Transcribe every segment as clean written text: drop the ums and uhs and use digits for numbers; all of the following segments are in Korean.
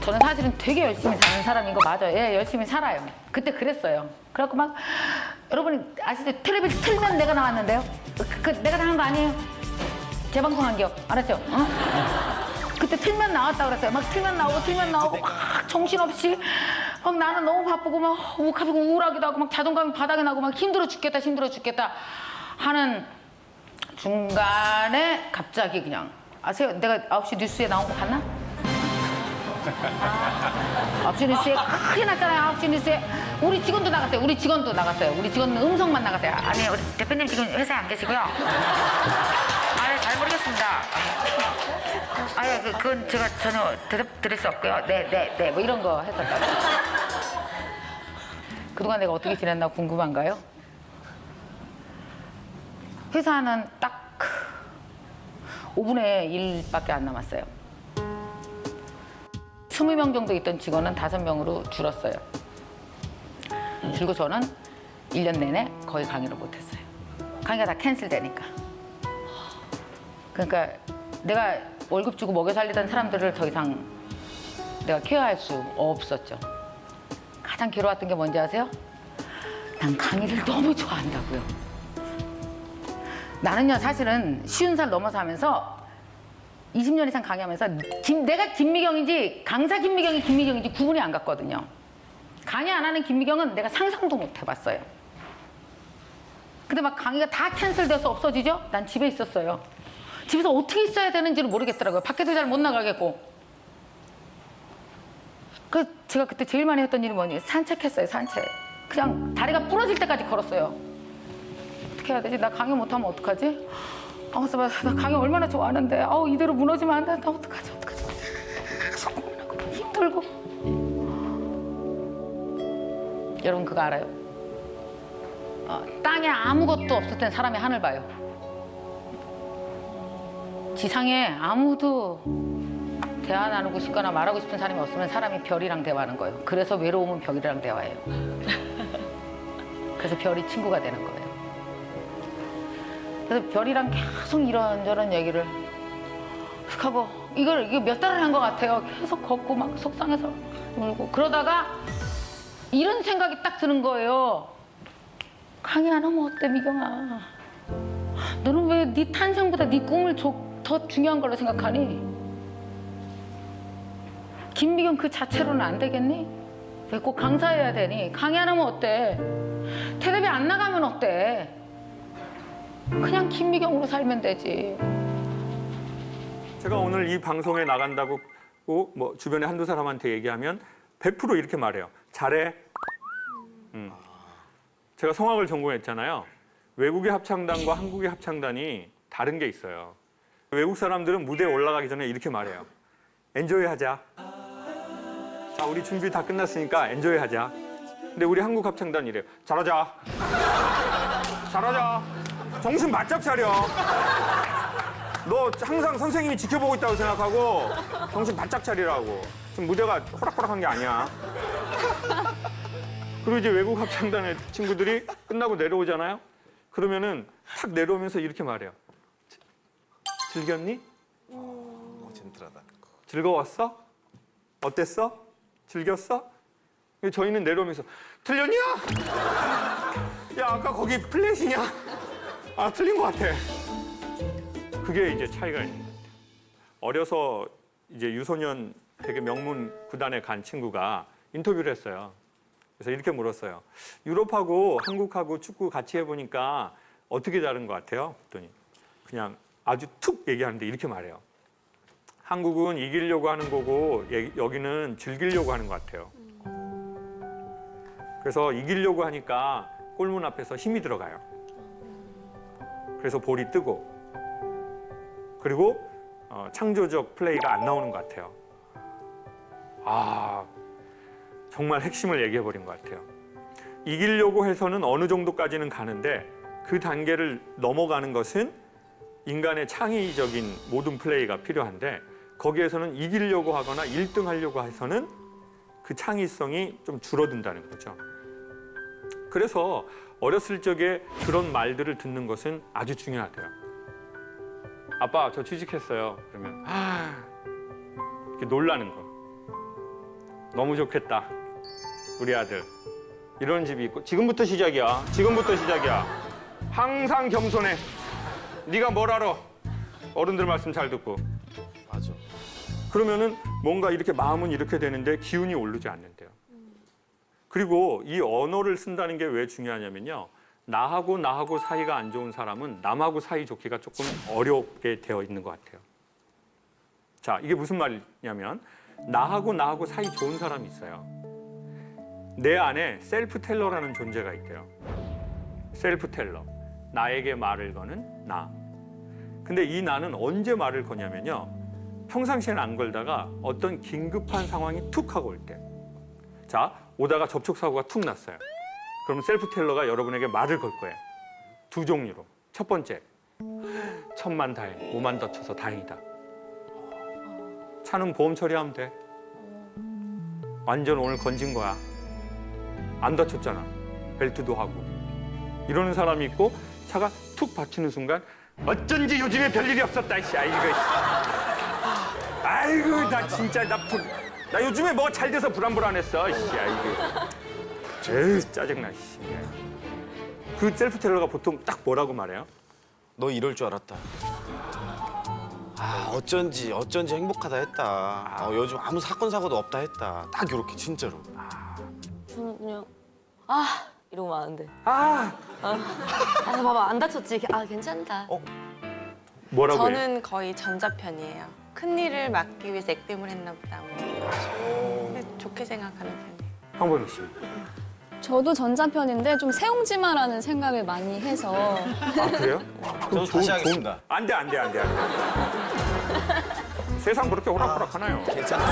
저는 사실은 되게 열심히 사는 사람인 거 맞아요. 예, 열심히 살아요. 그때 그랬어요. 그래갖고 막 여러분이 아시죠? 텔레비전 틀면 내가 나왔는데요. 내가 당한 거 아니에요? 재방송한 겨. 알았죠? 어? 그때 틀면 나왔다 그랬어요. 막 틀면 나오고 막 정신없이 막 나는 너무 바쁘고 막 갑자기 우울하기도 하고 막 자존감이 바닥에 나고 막 힘들어 죽겠다 하는 중간에 갑자기 그냥 아세요? 내가 9시 뉴스에 나온 거 봤나? 9시 뉴스에 크게 났잖아요. 9시 뉴스에 우리 직원도 나갔어요. 우리 직원은 음성만 나갔어요. 아니 우리 대표님 지금 회사에 안 계시고요. 아니 잘 모르겠습니다. 아니 그건 제가 전혀 대답 드릴 수 없고요. 네 뭐 이런 거 했었다고. 그동안 내가 어떻게 지냈나 궁금한가요? 회사는 딱 5분의 1밖에 안 남았어요. 20명 정도 있던 직원은 5명으로 줄었어요. 그리고 저는 1년 내내 거의 강의를 못했어요. 강의가 다 캔슬되니까. 그러니까 내가 월급 주고 먹여 살리던 사람들을 더 이상 내가 케어할 수 없었죠. 가장 괴로웠던 게 뭔지 아세요? 난 강의를 너무 좋아한다고요. 나는요 사실은 50살 넘어서 하면서 20년 이상 강의하면서 내가 김미경인지 강사 김미경인지 구분이 안 갔거든요. 강의 안 하는 김미경은 내가 상상도 못 해봤어요. 근데 막 강의가 다 캔슬돼서 없어지죠? 난 집에 있었어요. 집에서 어떻게 있어야 되는지를 모르겠더라고요. 밖에도 잘 못 나가겠고. 그래서 제가 그때 제일 많이 했던 일이 뭐니? 산책했어요, 산책. 그냥 다리가 부러질 때까지 걸었어요. 어떻게 해야 되지? 나 강의 못하면 어떡하지? 그래서 나 강의 얼마나 좋아하는데 이대로 무너지면 안 돼. 나 어떡하지? 계속 고민하고 힘들고. 여러분 그거 알아요? 땅에 아무것도 없을 땐 사람이 하늘 봐요. 지상에 아무도 대화 나누고 싶거나 말하고 싶은 사람이 없으면 사람이 별이랑 대화하는 거예요. 그래서 외로움은 별이랑 대화해요. 그래서 별이 친구가 되는 거예요. 그래서 별이랑 계속 이런저런 얘기를 하고 이거 몇 달을 한 것 같아요. 계속 걷고 막 속상해서 울고 그러다가 이런 생각이 딱 드는 거예요. 강의 안 하면 어때 미경아? 너는 왜 네 탄생보다 네 꿈을 더 중요한 걸로 생각하니? 김미경 그 자체로는 안 되겠니? 왜 꼭 강사해야 되니? 강의 안 하면 어때? 텔레비 안 나가면 어때? 그냥 김미경으로 살면 되지. 제가 오늘 이 방송에 나간다고 뭐 주변에 한두 사람한테 얘기하면 100% 이렇게 말해요. 잘해. 제가 성악을 전공했잖아요. 외국의 합창단과 한국의 합창단이 다른 게 있어요. 외국 사람들은 무대에 올라가기 전에 이렇게 말해요. 엔조이 하자. 자, 우리 준비 다 끝났으니까 엔조이 하자. 근데 우리 한국 합창단 이래요. 잘하자. 잘하자. 정신 바짝 차려. 너 항상 선생님이 지켜보고 있다고 생각하고 정신 바짝 차리라고. 지금 무대가 호락호락한 게 아니야. 그리고 이제 외국 합창단의 친구들이 끝나고 내려오잖아요. 그러면은 탁 내려오면서 이렇게 말해요. 즐겼니? 젠틀하다. 즐거웠어? 어땠어? 즐겼어? 저희는 내려오면서 틀렸냐? 야 아까 거기 플랫이냐? 아 틀린 것 같아. 그게 이제 차이가 있는 것 같아요. 어려서 이제 유소년 되게 명문 구단에 간 친구가 인터뷰를 했어요. 그래서 이렇게 물었어요. 유럽하고 한국하고 축구 같이 해보니까 어떻게 다른 것 같아요? 그랬더니 그냥 아주 툭 얘기하는데 이렇게 말해요. 한국은 이기려고 하는 거고 여기는 즐기려고 하는 것 같아요. 그래서 이기려고 하니까 골문 앞에서 힘이 들어가요. 그래서 볼이 뜨고 그리고 창조적 플레이가 안 나오는 것 같아요. 정말 핵심을 얘기해버린 것 같아요. 이기려고 해서는 어느 정도까지는 가는데 그 단계를 넘어가는 것은 인간의 창의적인 모든 플레이가 필요한데 거기에서는 이기려고 하거나 1등 하려고 해서는 그 창의성이 좀 줄어든다는 거죠. 그래서 어렸을 적에 그런 말들을 듣는 것은 아주 중요하대요. 아빠, 저 취직했어요. 그러면 이렇게 놀라는 거. 너무 좋겠다. 우리 아들. 이런 집이 있고 지금부터 시작이야. 지금부터 시작이야. 항상 겸손해. 네가 뭘 알아? 어른들 말씀 잘 듣고. 맞아. 그러면은 뭔가 이렇게 마음은 이렇게 되는데 기운이 오르지 않는데요. 그리고 이 언어를 쓴다는 게 왜 중요하냐면요. 나하고 사이가 안 좋은 사람은 남하고 사이 좋기가 조금 어렵게 되어 있는 것 같아요. 자, 이게 무슨 말이냐면 나하고 사이 좋은 사람이 있어요. 내 안에 셀프 텔러라는 존재가 있대요. 셀프 텔러. 나에게 말을 거는 나. 근데 이 나는 언제 말을 거냐면요. 평상시에는 안 걸다가 어떤 긴급한 상황이 툭 하고 올 때. 자, 오다가 접촉사고가 툭 났어요. 그럼 셀프 텔러가 여러분에게 말을 걸 거예요. 두 종류로. 첫 번째, 천만다행, 몸 안 다쳐서 다행이다. 차는 보험 처리하면 돼. 완전 오늘 건진 거야. 안 다쳤잖아. 벨트도 하고. 이러는 사람이 있고 차가 툭 박히는 순간 어쩐지 요즘에 별일이 없었다. 이씨. 아이고 나 진짜 나 요즘에 뭐가 잘 돼서 불안했어. 이씨. 에이 짜증나. 씨. 그 셀프 텔러가 보통 딱 뭐라고 말해요? 너 이럴 줄 알았다. 아, 어쩐지 행복하다 했다. 요즘 아무 사건 사고도 없다 했다. 딱 이렇게 진짜로. 저는 그냥 이러고 마는데. 아 봐봐 안 다쳤지. 괜찮다. 뭐라고 해요? 저는 거의 전자편이에요. 큰 일을 막기 위해서 액땜을 했나 보다. 근데 좋게 생각하는 편이에요. 황보미 씨. 저도 전자편인데 좀 세옹지마라는 생각을 많이 해서 아 그래요? 저도 다시 하겠습니다. 안 돼. 세상 그렇게 호락호락하나요? 괜찮아.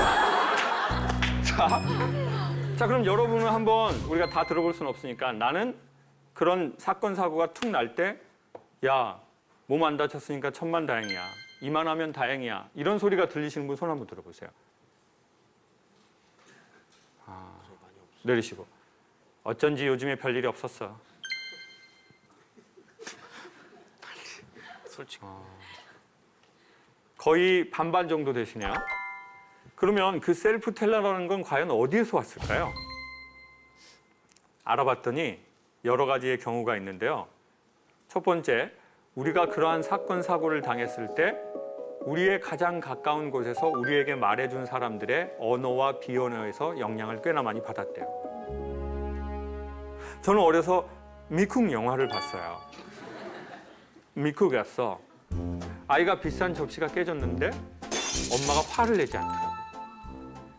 자, 그럼 여러분은 한번 우리가 다 들어볼 수는 없으니까 나는 그런 사건 사고가 툭 날 때 야, 몸 안 다쳤으니까 천만다행이야. 이만하면 다행이야. 이런 소리가 들리시는 분 손 한번 들어보세요. 내리시고. 어쩐지 요즘에 별일이 없었어. 솔직히. 거의 반반 정도 되시네요. 그러면 그 셀프 텔러라는 건 과연 어디에서 왔을까요? 알아봤더니 여러 가지의 경우가 있는데요. 첫 번째, 우리가 그러한 사건, 사고를 당했을 때 우리의 가장 가까운 곳에서 우리에게 말해준 사람들의 언어와 비언어에서 영향을 꽤나 많이 받았대요. 저는 어려서 미국 영화를 봤어요. 미국 갔어. 아이가 비싼 접시가 깨졌는데 엄마가 화를 내지 않더라고요.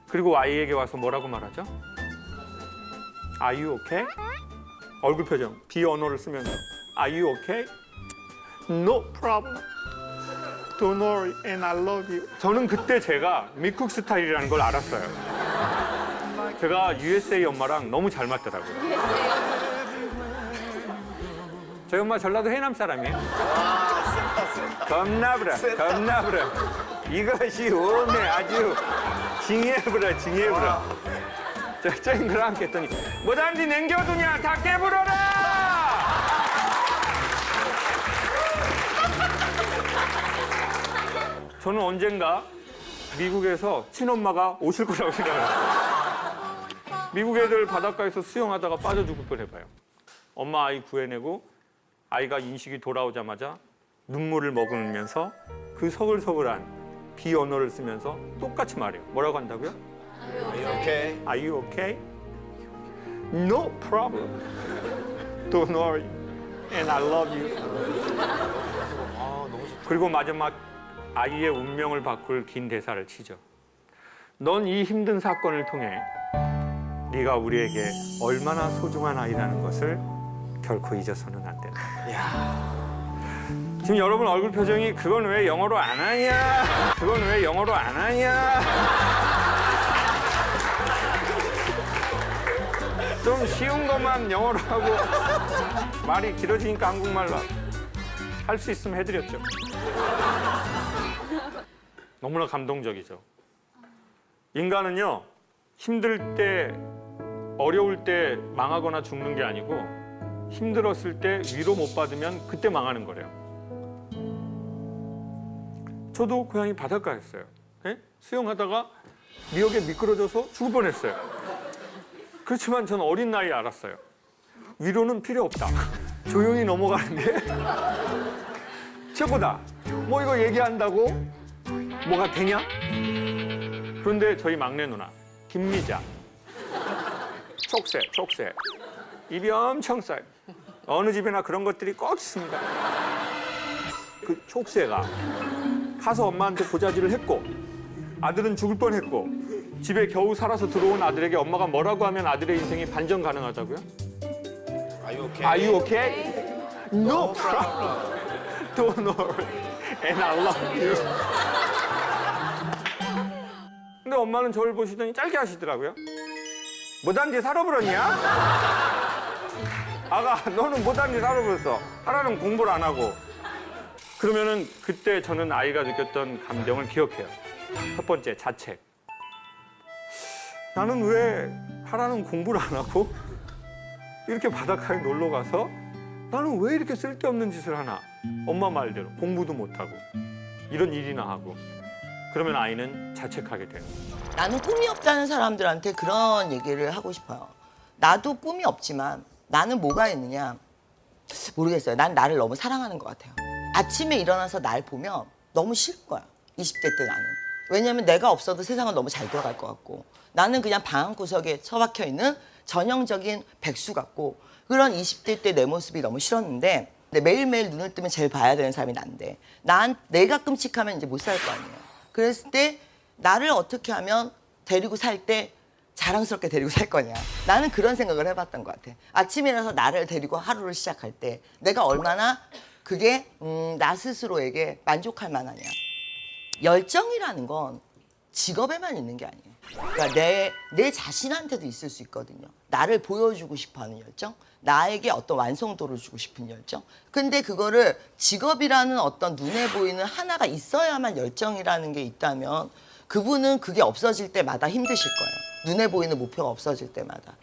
그리고 아이에게 와서 뭐라고 말하죠? Are you okay? 얼굴 표정, 비언어를 쓰면서 Are you okay? No problem. Don't worry and I love you. 저는 그때 제가 미국 스타일이라는 걸 알았어요. 제가 USA 엄마랑 너무 잘 맞더라고요. 저희 엄마 전라도 해남 사람이에요. 겁나부라. 이것이 오네 아주 징해부라. 저희 그랑 했더니 뭐단지 냉겨두냐 다 깨부러라. 저는 언젠가 미국에서 친엄마가 오실 거라고 생각을 했어요. 미국 애들 바닷가에서 수영하다가 빠져 죽을 뻔해봐요. 엄마 아이 구해내고 아이가 인식이 돌아오자마자 눈물을 머금으면서 그 서글서글한 비언어를 쓰면서 똑같이 말해요. 뭐라고 한다고요? 오케이. Are you okay? No problem. Don't worry. And I love you. 너무 좋다. 그리고 마지막 아이의 운명을 바꿀 긴 대사를 치죠. 넌 이 힘든 사건을 통해 네가 우리에게 얼마나 소중한 아이라는 것을 결코 잊어서는 안 된다. 지금 여러분 얼굴 표정이 그건 왜 영어로 안 하냐? 좀 쉬운 것만 영어로 하고 말이 길어지니까 한국말로 할 수 있으면 해드렸죠. 너무나 감동적이죠. 인간은요, 힘들 때, 어려울 때 망하거나 죽는 게 아니고 힘들었을 때 위로 못 받으면 그때 망하는 거래요. 저도 고향이 바닷가였어요. 예? 수영하다가 미역에 미끄러져서 죽을 뻔했어요. 그렇지만 전 어린 나이에 알았어요. 위로는 필요 없다. 조용히 넘어가는 게 최고다. 뭐 이거 얘기한다고 뭐가 되냐? 그런데 저희 막내 누나 김미자 촉새 입이 엄청 싸요. 어느 집에나 그런 것들이 꼭 있습니다. 그 촉새가 가서 엄마한테 보자질을 했고 아들은 죽을 뻔했고 집에 겨우 살아서 들어온 아들에게 엄마가 뭐라고 하면 아들의 인생이 반전 가능하다고요? Are you okay? No problem. Don't worry. And I love you. 근데 엄마는 저를 보시더니 짧게 하시더라고요. 못한 지 살아버렸냐? 아가, 너는 못한 지 살아버렸어. 하라는 공부를 안 하고. 그러면은 그때 저는 아이가 느꼈던 감정을 기억해요. 첫 번째, 자책. 나는 왜 하라는 공부를 안 하고 이렇게 바닷가에 놀러 가서 나는 왜 이렇게 쓸데없는 짓을 하나? 엄마 말대로 공부도 못하고 이런 일이나 하고 그러면 아이는 자책하게 되는 거예요. 나는 꿈이 없다는 사람들한테 그런 얘기를 하고 싶어요. 나도 꿈이 없지만 나는 뭐가 있느냐? 모르겠어요. 난 나를 너무 사랑하는 것 같아요. 아침에 일어나서 날 보면 너무 싫을 거야. 20대 때 나는. 왜냐면 내가 없어도 세상은 너무 잘 돌아갈 것 같고 나는 그냥 방 한구석에 처박혀 있는 전형적인 백수 같고 그런 20대 때 내 모습이 너무 싫었는데 근데 매일매일 눈을 뜨면 제일 봐야 되는 사람이 난데 내가 끔찍하면 이제 못 살 거 아니에요. 그랬을 때 나를 어떻게 하면 데리고 살 때 자랑스럽게 데리고 살 거냐. 나는 그런 생각을 해봤던 것 같아. 아침에 일어나서 나를 데리고 하루를 시작할 때 내가 얼마나 그게 나 스스로에게 만족할 만하냐. 열정이라는 건 직업에만 있는 게 아니에요. 그러니까 내 자신한테도 있을 수 있거든요. 나를 보여주고 싶어하는 열정, 나에게 어떤 완성도를 주고 싶은 열정. 근데 그거를 직업이라는 어떤 눈에 보이는 하나가 있어야만 열정이라는 게 있다면 그분은 그게 없어질 때마다 힘드실 거예요. 눈에 보이는 목표가 없어질 때마다.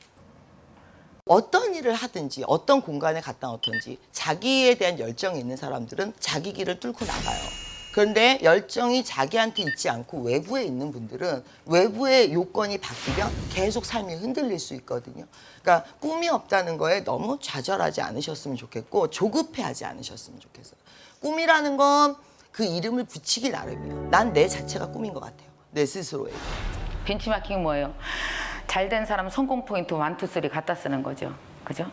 어떤 일을 하든지 어떤 공간에 갖다 놓든지 자기에 대한 열정이 있는 사람들은 자기 길을 뚫고 나가요. 그런데 열정이 자기한테 있지 않고 외부에 있는 분들은 외부의 요건이 바뀌면 계속 삶이 흔들릴 수 있거든요. 그러니까 꿈이 없다는 거에 너무 좌절하지 않으셨으면 좋겠고 조급해하지 않으셨으면 좋겠어요. 꿈이라는 건 그 이름을 붙이기 나름이에요. 난 내 자체가 꿈인 것 같아요. 내 스스로에게. 벤치마킹이 뭐예요? 잘된 사람 성공 포인트 1, 2, 3 갖다 쓰는 거죠. 그죠?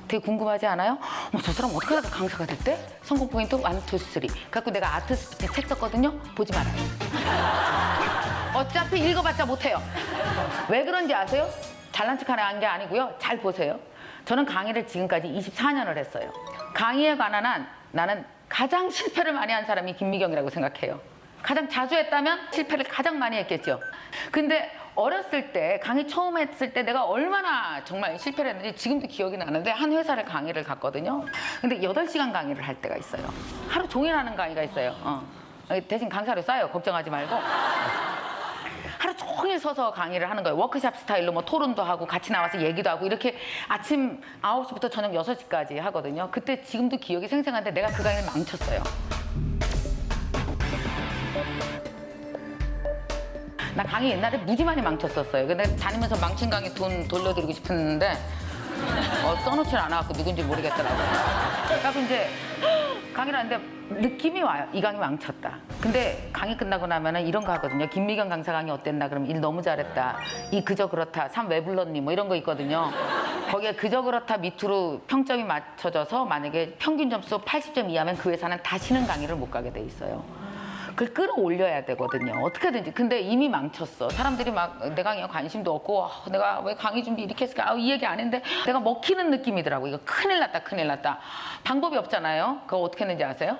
되게 궁금하지 않아요? 저 사람 어떻게 하다가 강사가 됐대? 성공 포인트 1, 2, 3. 그래갖고 내가 아트스피치 책 썼거든요. 보지 말아요. 어차피 읽어봤자 못해요. 왜 그런지 아세요? 잘난 척하는 게 아니고요. 잘 보세요. 저는 강의를 지금까지 24년을 했어요. 강의에 관한 한 나는 가장 실패를 많이 한 사람이 김미경이라고 생각해요. 가장 자주 했다면 실패를 가장 많이 했겠죠. 근데 어렸을 때 강의 처음 했을 때 내가 얼마나 정말 실패를 했는지 지금도 기억이 나는데 한 회사를 강의를 갔거든요. 근데 8시간 강의를 할 때가 있어요. 하루 종일 하는 강의가 있어요. 대신 강사료 싸요. 걱정하지 말고. 하루 종일 서서 강의를 하는 거예요. 워크샵 스타일로 뭐 토론도 하고 같이 나와서 얘기도 하고 이렇게 아침 9시부터 저녁 6시까지 하거든요. 그때 지금도 기억이 생생한데 내가 그 강의를 망쳤어요. 나 강의 옛날에 무지 많이 망쳤었어요. 근데 다니면서 망친 강의 돈 돌려드리고 싶었는데 써놓질 않아갖고 누군지 모르겠더라고요. 그래서 이제 강의를 하는데 느낌이 와요. 이 강의 망쳤다. 근데 강의 끝나고 나면은 이런 거 하거든요. 김미경 강사 강의 어땠나? 그러면 일 너무 잘했다. 이 그저 그렇다. 참 왜 불렀니? 뭐 이런 거 있거든요. 거기에 그저 그렇다 밑으로 평점이 맞춰져서 만약에 평균 점수 80점 이하면 그 회사는 다시는 강의를 못 가게 돼 있어요. 그걸 끌어올려야 되거든요. 어떻게든지. 근데 이미 망쳤어. 사람들이 막 내 강의에 관심도 없고 내가 왜 강의 준비 이렇게 했을까? 이 얘기 안 했는데 내가 먹히는 느낌이더라고. 이거 큰일 났다 큰일 났다. 방법이 없잖아요. 그거 어떻게 했는지 아세요?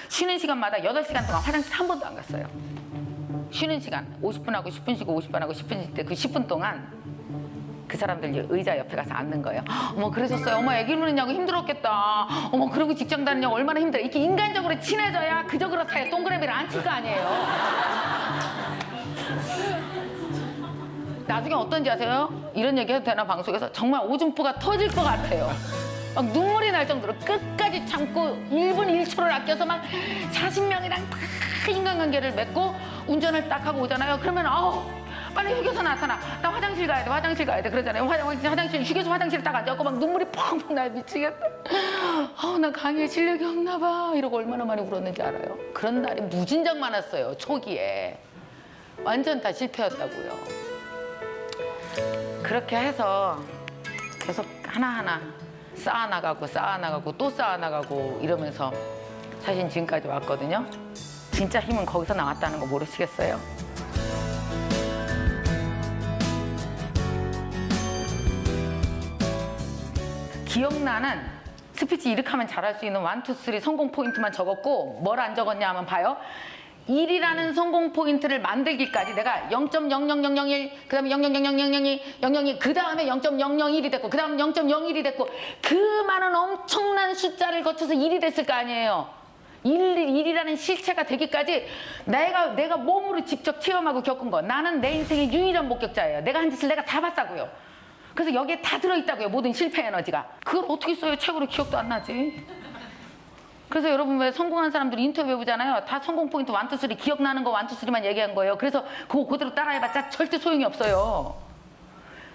쉬는 시간마다 8시간 동안 화장실 한 번도 안 갔어요. 쉬는 시간 50분 하고 10분 쉬고 50분 하고 10분 쉴 때 그 10분 동안 그 사람들 의자 옆에 가서 앉는 거예요. 어머 그러셨어요. 어머 애기 물느냐고 힘들었겠다. 어머 그리고 직장 다니냐고 얼마나 힘들어. 이렇게 인간적으로 친해져야 그저 그렇다에 동그라미를 안 칠 거 아니에요. 나중에 어떤지 아세요? 이런 얘기 해도 되나 방송에서 정말 오줌부가 터질 것 같아요. 막 눈물이 날 정도로 끝까지 참고 1분 1초를 아껴서 막 40명이랑 다 인간관계를 맺고 운전을 딱 하고 오잖아요. 그러면 빨리 휴게소 나타나. 나 화장실 가야 돼. 화장실 가야 돼. 그러잖아요. 화장실 휴게소 화장실에 딱 앉아갖고 막 눈물이 펑펑 나 미치겠다. 나 강의에 실력이 없나 봐. 이러고 얼마나 많이 울었는지 알아요? 그런 날이 무진장 많았어요. 초기에. 완전 다 실패였다고요. 그렇게 해서 계속 하나하나 쌓아나가고 또 쌓아나가고 이러면서 사실 지금까지 왔거든요. 진짜 힘은 거기서 나왔다는 거 모르시겠어요? 기억나는 스피치 이렇게 하면 잘할 수 있는 1, 2, 3 성공 포인트만 적었고 뭘 안 적었냐 하면 봐요. 1이라는 성공 포인트를 만들기까지 내가 0.00001, 그 다음에 0.00002, 002, 그 다음에 0.001이 됐고, 그 다음 0.01이 됐고, 그 많은 엄청난 숫자를 거쳐서 1이 됐을 거 아니에요. 1이라는 실체가 되기까지 내가 몸으로 직접 체험하고 겪은 거. 나는 내 인생의 유일한 목격자예요. 내가 한 짓을 내가 다 봤다고요. 그래서 여기에 다 들어있다고요. 모든 실패 에너지가. 그걸 어떻게 써요? 책으로 기억도 안 나지. 그래서 여러분 왜 성공한 사람들 인터뷰해보잖아요. 다 성공 포인트 1, 2, 3 기억나는 거 1, 2, 3만 얘기한 거예요. 그래서 그거 그대로 따라해봤자 절대 소용이 없어요.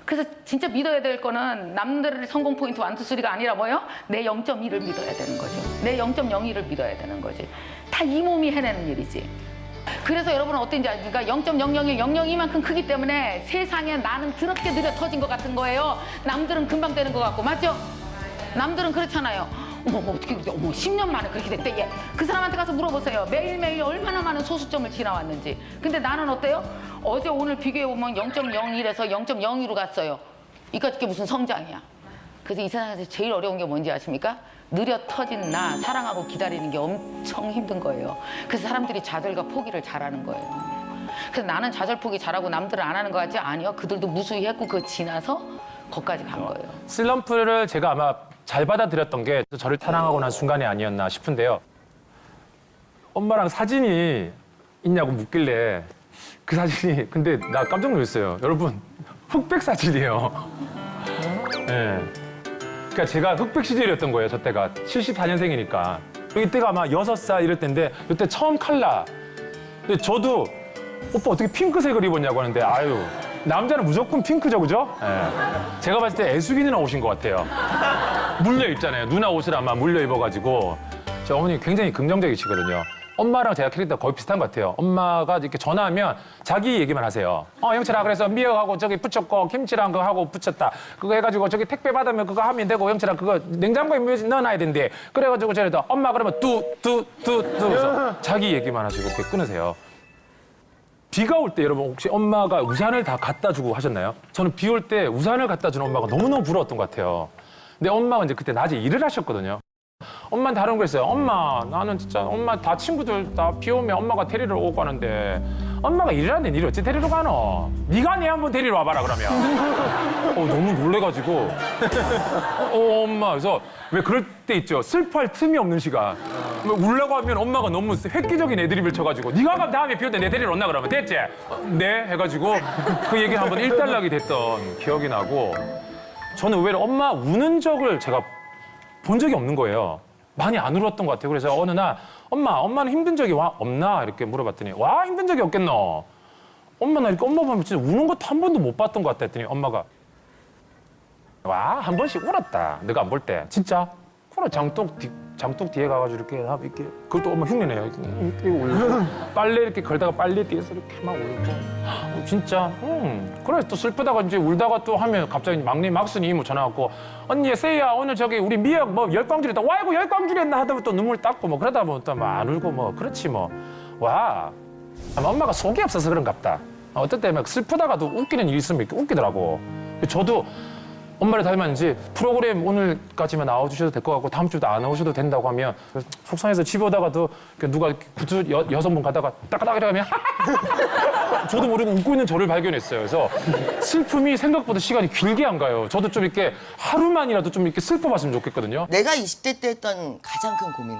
그래서 진짜 믿어야 될 거는 남들의 성공 포인트 1, 2, 3가 아니라 뭐예요? 내 0.1을 믿어야 되는 거죠. 내 0.01을 믿어야 되는 거지. 다 이 몸이 해내는 일이지. 그래서 여러분은 어떤지 아십니까? 0.001, 002만큼 크기 때문에 세상에 나는 드럽게 느려 터진 것 같은 거예요. 남들은 금방 되는 것 같고, 맞죠? 남들은 그렇잖아요. 어떻게 그렇게, 10년 만에 그렇게 됐대, 얘. 그 사람한테 가서 물어보세요. 매일매일 얼마나 많은 소수점을 지나왔는지. 근데 나는 어때요? 어제 오늘 비교해보면 0.01에서 0.02로 갔어요. 이게 무슨 성장이야. 그래서 이 세상에서 제일 어려운 게 뭔지 아십니까? 느려 터진 나 사랑하고 기다리는 게 엄청 힘든 거예요. 그래서 사람들이 좌절과 포기를 잘하는 거예요. 그래서 나는 좌절 포기 잘하고 남들은 안 하는 거 같지? 아니요. 그들도 무수히 했고 그거 지나서 거기까지 간 거예요. 슬럼프를 제가 아마 잘 받아들였던 게 저를 사랑하고 난 순간이 아니었나 싶은데요. 엄마랑 사진이 있냐고 묻길래 그 사진이 근데 나 깜짝 놀랐어요. 여러분 흑백 사진이에요. 네. 그러니까 제가 흑백 시절이었던 거예요. 저 때가 74년생이니까. 이때가 아마 6살 이럴 때인데 이때 처음 칼라. 근데 저도 오빠 어떻게 핑크색을 입었냐고 하는데 아유 남자는 무조건 핑크죠, 그죠? 네. 제가 봤을 때 애숙이 누나 오신 것 같아요. 물려 입잖아요. 누나 옷을 아마 물려 입어가지고 저 어머니 굉장히 긍정적이시거든요. 엄마랑 제가 캐릭터가 거의 비슷한 것 같아요. 엄마가 이렇게 전화하면 자기 얘기만 하세요. 영철아 그래서 미역하고 저기 부쳤고 김치랑 그거 하고 부쳤다. 그거 해가지고 저기 택배 받으면 그거 하면 되고 영철아 그거 냉장고에 넣어놔야 된대. 그래가지고 저래도 엄마 그러면 뚜 그래서 자기 얘기만 하시고 이렇게 끊으세요. 비가 올 때 여러분 혹시 엄마가 우산을 다 갖다 주고 하셨나요? 저는 비 올 때 우산을 갖다 주는 엄마가 너무너무 부러웠던 것 같아요. 근데 엄마가 이제 그때 낮에 일을 하셨거든요. 엄마는 다른 거 했어요. 엄마 나는 진짜 엄마 다 친구들 다 비 오면 엄마가 데리러 오고 하는데 엄마가 일을 하는데 니를 어찌 데리러 가노? 네가 내 한번 데리러 와봐라 그러면. 너무 놀래가지고 엄마 그래서 왜 그럴 때 있죠. 슬퍼할 틈이 없는 시간. 울라고 하면 엄마가 너무 획기적인 애드립을 쳐가지고 네가 가면 다음에 비 올 때 내 데리러 온나 그러면 됐지? 네 해가지고 그 얘기 한번 일단락이 됐던 기억이 나고 저는 의외로 엄마 우는 적을 제가 본 적이 없는 거예요. 많이 안 울었던 것 같아요. 그래서 어느 날 엄마는 힘든 적이 없나 이렇게 물어봤더니 와 힘든 적이 없겠노. 엄마 나 이렇게 엄마 보면 진짜 우는 것도 한 번도 못 봤던 것 같다 했더니 엄마가 와 한 번씩 울었다. 내가 안 볼 때 진짜. 그래 장독 뒤에 가가지고 이렇게 그것도 엄마 흉내내요. 이렇게 울고 빨래 이렇게 걸다가 빨래 뒤에서 이렇게 막 울고 진짜 그래 또 슬프다가 이제 울다가 또 하면 갑자기 막내 막순이 이모 전화 왔고 언니 세이야 오늘 저기 우리 미역 뭐 열광줄했다 와이고 열광줄했나 하다 또 눈물 닦고 뭐 그러다 보면 또 막 안 울고 뭐 그렇지 뭐 와 엄마가 속이 없어서 그런갑다. 어떨 때 막 슬프다가도 웃기는 일이 있으면 이렇게 웃기더라고. 저도 엄마를 닮았는지 프로그램 오늘까지만 나와주셔도 될 것 같고 다음 주도 안 나오셔도 된다고 하면 속상해서 집에 오다가도 누가 구두 여성분 가다가 따까따까 이러면 저도 모르고 웃고 있는 저를 발견했어요. 그래서 슬픔이 생각보다 시간이 길게 안 가요. 저도 좀 이렇게 하루만이라도 좀 이렇게 슬퍼봤으면 좋겠거든요. 내가 20대 때 했던 가장 큰 고민,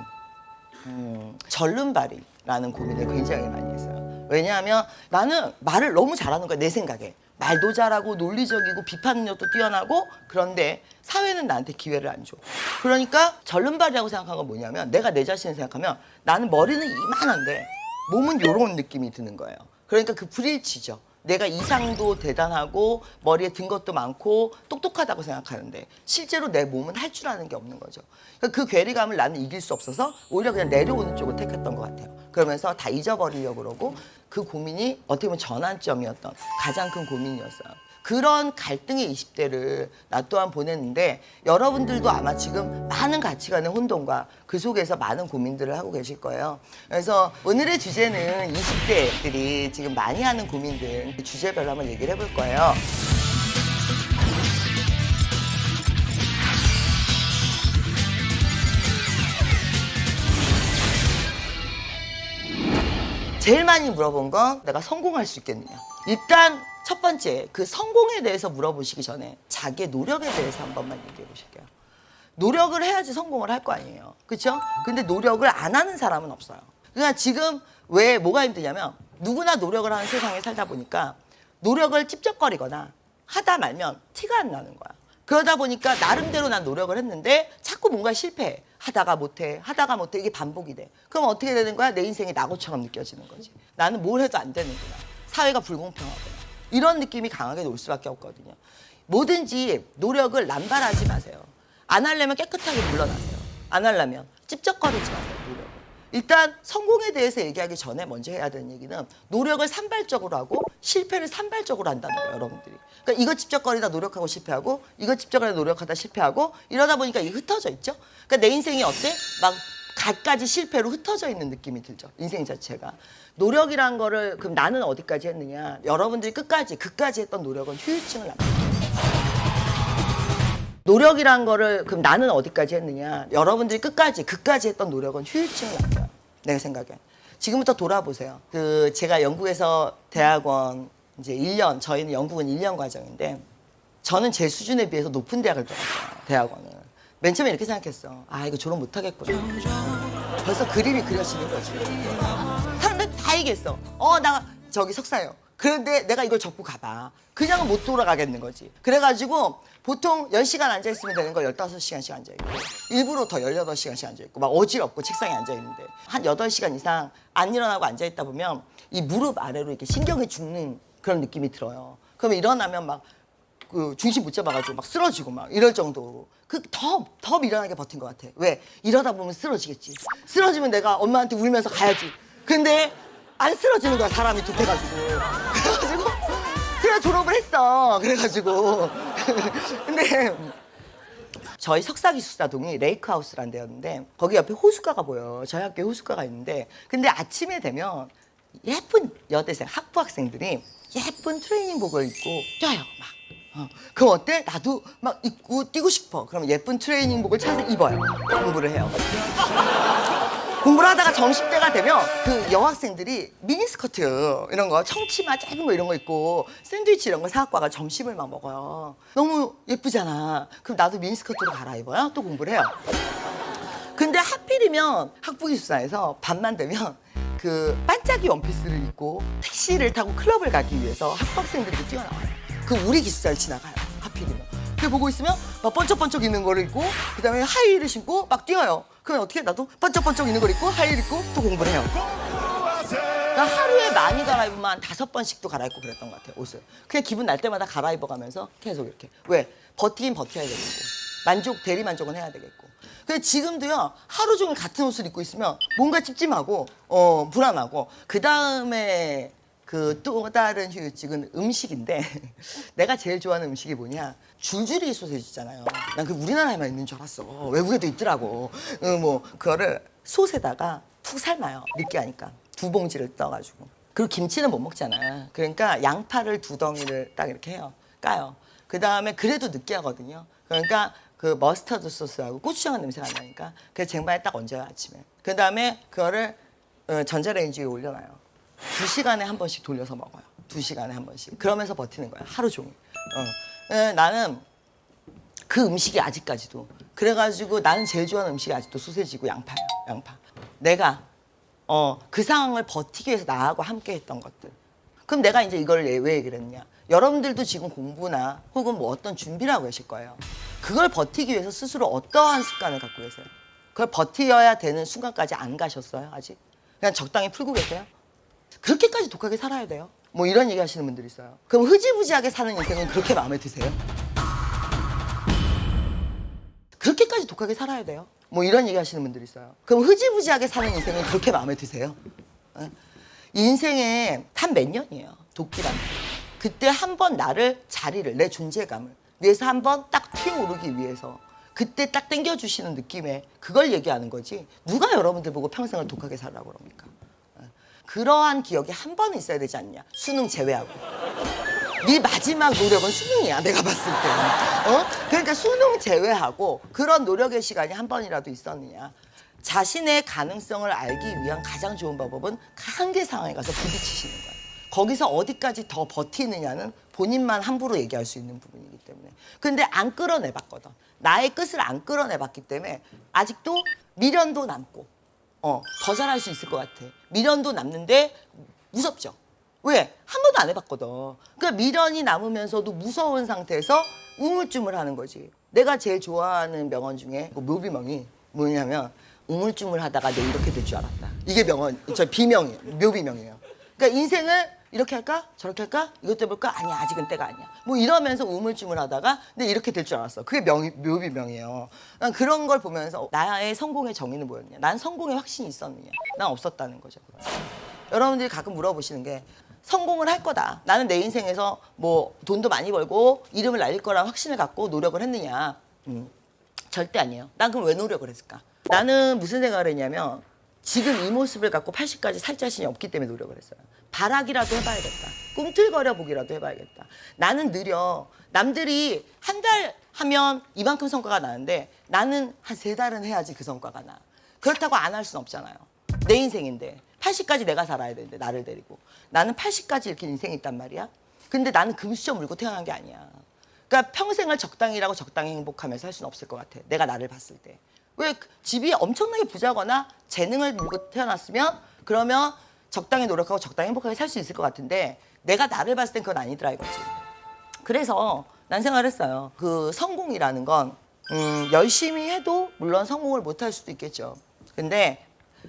절름발이라는 고민을 굉장히 많이 했어요. 왜냐하면 나는 말을 너무 잘하는 거야, 내 생각에. 말도 잘하고 논리적이고 비판 능력도 뛰어나고 그런데 사회는 나한테 기회를 안 줘. 그러니까 절름발이라고 생각한 건 뭐냐면 내가 내 자신을 생각하면 나는 머리는 이만한데 몸은 요런 느낌이 드는 거예요. 그러니까 그 불일치죠. 내가 이상도 대단하고 머리에 든 것도 많고 똑똑하다고 생각하는데 실제로 내 몸은 할 줄 아는 게 없는 거죠. 그러니까 그 괴리감을 나는 이길 수 없어서 오히려 그냥 내려오는 쪽을 택했던 것 같아요. 그러면서 다 잊어버리려고 그러고 그 고민이 어떻게 보면 전환점이었던 가장 큰 고민이었어요. 그런 갈등의 20대를 나 또한 보냈는데 여러분들도 아마 지금 많은 가치관의 혼돈과 그 속에서 많은 고민들을 하고 계실 거예요. 그래서 오늘의 주제는 20대들이 지금 많이 하는 고민들 주제별로 한번 얘기를 해볼 거예요. 제일 많이 물어본 건 내가 성공할 수 있겠느냐. 일단 첫 번째 그 성공에 대해서 물어보시기 전에 자기의 노력에 대해서 한 번만 얘기해 보실게요. 노력을 해야지 성공을 할 거 아니에요. 그렇죠? 근데 노력을 안 하는 사람은 없어요. 그러니까 지금 왜 뭐가 힘드냐면 누구나 노력을 하는 세상에 살다 보니까 노력을 찝쩍거리거나 하다 말면 티가 안 나는 거야. 그러다 보니까 나름대로 난 노력을 했는데 자꾸 뭔가 실패해. 하다가 못해, 하다가 못해. 이게 반복이 돼. 그럼 어떻게 되는 거야? 내 인생이 낙오처럼 느껴지는 거지. 나는 뭘 해도 안 되는구나. 사회가 불공평하구나. 이런 느낌이 강하게 올 수밖에 없거든요. 뭐든지 노력을 남발하지 마세요. 안 하려면 깨끗하게 물러나세요. 안 하려면 찝쩍거리지 마세요. 노력을. 일단 성공에 대해서 얘기하기 전에 먼저 해야 되는 얘기는 노력을 산발적으로 하고 실패를 산발적으로 한다는 거예요. 여러분들이. 그러니까 이거 찝쩍거리다 노력하고 실패하고 이거 찝쩍거리다 노력하다 실패하고 이러다 보니까 이게 흩어져 있죠. 그러니까 내 인생이 어때? 막 갖가지 실패로 흩어져 있는 느낌이 들죠. 인생 자체가. 노력이란 거를 그럼 나는 어디까지 했느냐. 여러분들이 그까지 했던 노력은 후유증을 남겨요. 노력이란 거를 그럼 나는 어디까지 했느냐. 여러분들이 그까지 했던 노력은 후유증을 남겨요. 내가 생각엔. 지금부터 돌아보세요. 제가 영국에서 대학원 이제 1년, 저희는 영국은 1년 과정인데 저는 제 수준에 비해서 높은 대학을 들어갔어요. 대학원을. 맨 처음에 이렇게 생각했어. 아, 이거 졸업 못하겠구나. 벌써 그림이 그려지는 거지. 사람들 다 얘기했어. 나 저기 석사요. 그런데 내가 이걸 접고 가봐. 그냥은 못 돌아가겠는 거지. 그래가지고 보통 10시간 앉아있으면 되는 거 15시간씩 앉아있고 일부러 더 18시간씩 앉아있고 막 어지럽고 책상에 앉아있는데 한 8시간 이상 안 일어나고 앉아있다 보면 이 무릎 아래로 이렇게 신경이 죽는 그런 느낌이 들어요. 그러면 일어나면 막 그 중심 못 잡아가지고 막 쓰러지고 막 이럴 정도로 더 미련하게 버틴 것 같아. 왜? 이러다 보면 쓰러지겠지. 쓰러지면 내가 엄마한테 울면서 가야지. 근데 안 쓰러지는 거야, 사람이 툭해가지고. 그래가지고 그래 졸업을 했어. 그래가지고 근데 저희 석사기숙사동이 레이크하우스라는 데였는데 거기 옆에 호숫가가 보여. 저희 학교에 호숫가가 있는데 근데 아침에 되면 예쁜 여대생 학부 학생들이 예쁜 트레이닝복을 입고 뛰어요 막. 그럼 어때? 나도 막 입고 뛰고 싶어. 그럼 예쁜 트레이닝복을 찾아서 입어요. 공부를 해요. 공부를 하다가 점심때가 되면 그 여학생들이 미니스커트 이런 거 청치마 짧은 거 이런 거 입고 샌드위치 이런 거 사갖고 와가 점심을 막 먹어요. 너무 예쁘잖아. 그럼 나도 미니스커트로 갈아입어요. 또 공부를 해요. 근데 하필이면 학부기숙사에서 밤만 되면 그 반짝이 원피스를 입고 택시를 타고 클럽을 가기 위해서 학부학생들이 뛰어나와요. 그 우리 기숙사를 지나가요. 하필이면. 그 보고 있으면 막 번쩍번쩍 있는 거를 입고 그다음에 하이힐을 신고 막 뛰어요. 그러면 어떻게 나도 번쩍번쩍 있는 걸 입고 하이힐 입고 또 공부를 해요. 그러니까 하루에 많이 갈아입으면 한 5번씩도 갈아입고 그랬던 것 같아요. 옷을. 그냥 기분 날 때마다 갈아입어가면서 계속 이렇게. 왜? 버티긴 버텨야 되겠고 대리 만족은 해야 되겠고. 근데 지금도요 하루 종일 같은 옷을 입고 있으면 뭔가 찝찝하고 불안하고 그 다음에 그 또 다른 휴유증은 음식인데 내가 제일 좋아하는 음식이 뭐냐 줄줄이 소세지 있잖아요. 난 그 우리나라에만 있는 줄 알았어. 외국에도 있더라고. 뭐 그거를 솥에다가 푹 삶아요. 느끼하니까 2봉지를 떠가지고. 그리고 김치는 못 먹잖아. 그러니까 양파를 2덩이를 딱 이렇게 해요. 까요. 그 다음에 그래도 느끼하거든요. 그러니까 그 머스터드 소스하고 고추장은 냄새가 안 나니까 그래서 쟁반에 딱 얹어요 아침에. 그 다음에 그거를 전자레인지에 올려놔요. 2시간에 한 번씩 돌려서 먹어요. 2시간에 한 번씩. 그러면서 버티는 거야. 하루 종일. 나는 그 음식이 아직까지도. 그래가지고 나는 제일 좋아하는 음식이 아직도 소세지고 양파예요. 양파. 내가 그 상황을 버티기 위해서 나하고 함께 했던 것들. 그럼 내가 이제 이걸 왜 얘기를 했냐. 여러분들도 지금 공부나 혹은 뭐 어떤 준비를 하고 계실 거예요. 그걸 버티기 위해서 스스로 어떠한 습관을 갖고 계세요? 그걸 버텨야 되는 순간까지 안 가셨어요, 아직? 그냥 적당히 풀고 계세요? 그렇게까지 독하게 살아야 돼요? 뭐 이런 얘기 하시는 분들이 있어요. 그럼 흐지부지하게 사는 인생은 그렇게 마음에 드세요? 그렇게까지 독하게 살아야 돼요? 뭐 이런 얘기 하시는 분들이 있어요. 그럼 흐지부지하게 사는 인생은 그렇게 마음에 드세요? 예? 인생에 한 몇 년이에요, 도끼란. 그때 한 번 나를, 자리를, 내 존재감을 위해서 한 번 딱 튀어오르기 위해서 그때 딱 땡겨주시는 느낌에 그걸 얘기하는 거지. 누가 여러분들 보고 평생을 독하게 살라고 그럽니까? 그러한 기억이 한 번은 있어야 되지 않냐, 수능 제외하고. 네 마지막 노력은 수능이야, 내가 봤을 때는. 그러니까 수능 제외하고 그런 노력의 시간이 한 번이라도 있었느냐. 자신의 가능성을 알기 위한 가장 좋은 방법은 한계 상황에 가서 부딪히시는 거예요. 거기서 어디까지 더 버티느냐는 본인만 함부로 얘기할 수 있는 부분이기 때문에. 근데 안 끌어내봤거든. 나의 끝을 안 끌어내봤기 때문에 아직도 미련도 남고 더 잘할 수 있을 것 같아. 미련도 남는데 무섭죠. 왜? 한 번도 안 해봤거든. 그러니까 미련이 남으면서도 무서운 상태에서 우물쭈물하는 거지. 내가 제일 좋아하는 명언 중에 묘비명이 뭐냐면 우물쭈물하다가 내 이렇게 될 줄 알았다. 이게 명언, 저 비명이에요. 묘비명이에요. 그러니까 인생을 이렇게 할까? 저렇게 할까? 이것도 해볼까? 아니야, 아직은 때가 아니야. 뭐 이러면서 우물쭈물하다가 근데 이렇게 될 줄 알았어. 그게 묘비명이에요. 난 그런 걸 보면서 나의 성공의 정의는 뭐였냐? 난 성공에 확신이 있었느냐? 난 없었다는 거죠. 여러분들이 가끔 물어보시는 게 성공을 할 거다. 나는 내 인생에서 뭐 돈도 많이 벌고 이름을 날릴 거라는 확신을 갖고 노력을 했느냐? 절대 아니에요. 난 그럼 왜 노력을 했을까? 나는 무슨 생각을 했냐면 지금 이 모습을 갖고 80까지 살 자신이 없기 때문에 노력을 했어요. 발악이라도 해봐야겠다. 꿈틀거려 보기라도 해봐야겠다. 나는 느려. 남들이 한 달 하면 이만큼 성과가 나는데 나는 한 3달은 해야지 그 성과가 나. 그렇다고 안 할 수는 없잖아요. 내 인생인데 80까지 내가 살아야 되는데 나를 데리고. 나는 80까지 이렇게 인생이 있단 말이야. 근데 나는 금시점 물고 태어난 게 아니야. 그러니까 평생을 적당히 일하고 적당히 행복하면서 할 수는 없을 것 같아. 내가 나를 봤을 때. 왜 집이 엄청나게 부자거나 재능을 물고 태어났으면 그러면 적당히 노력하고 적당히 행복하게 살 수 있을 것 같은데 내가 나를 봤을 땐 그건 아니더라 이거지. 그래서 난 생각을 했어요. 그 성공이라는 건 열심히 해도 물론 성공을 못 할 수도 있겠죠. 근데